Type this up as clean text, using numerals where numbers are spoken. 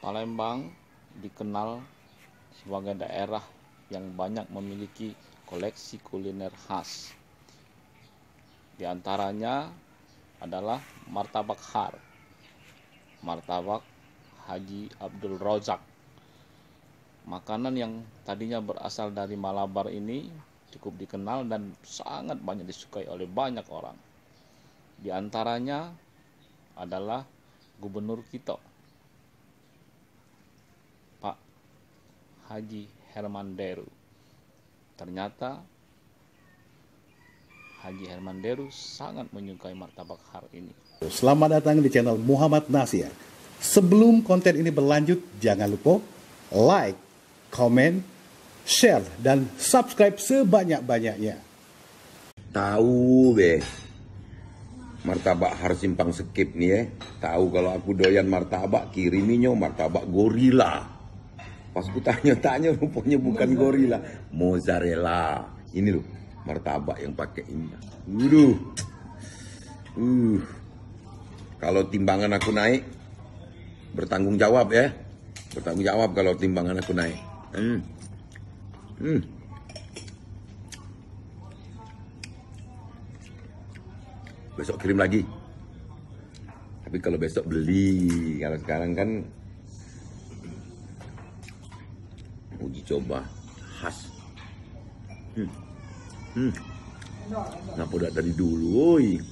Palembang dikenal sebagai daerah yang banyak memiliki koleksi kuliner khas. Di antaranya adalah martabak har, martabak Haji Abdul Razak. Makanan yang tadinya berasal dari Malabar ini cukup dikenal dan sangat banyak disukai oleh banyak orang. Di antaranya adalah Gubernur kita, Pak Haji Herman Deru. Ternyata Haji Herman Deru sangat menyukai martabak har ini. Selamat datang di channel Muhammad Nasir. Sebelum konten ini berlanjut, jangan lupa like, komen, share, dan subscribe sebanyak-banyaknya. Tahu be, martabak har Simpang Sekip nih ya. Tahu kalau aku doyan martabak, kiriminyo martabak gorila. Pas ku tanya-tanya rupanya bukan gorila, mozzarella. Ini loh martabak yang pakai ini. Kalau timbangan aku naik, bertanggung jawab ya. Bertanggung jawab kalau timbangan aku naik. Besok kirim lagi. Tapi kalau besok beli, kalau sekarang kan uji coba khas. Kenapa udah dari dulu, oi?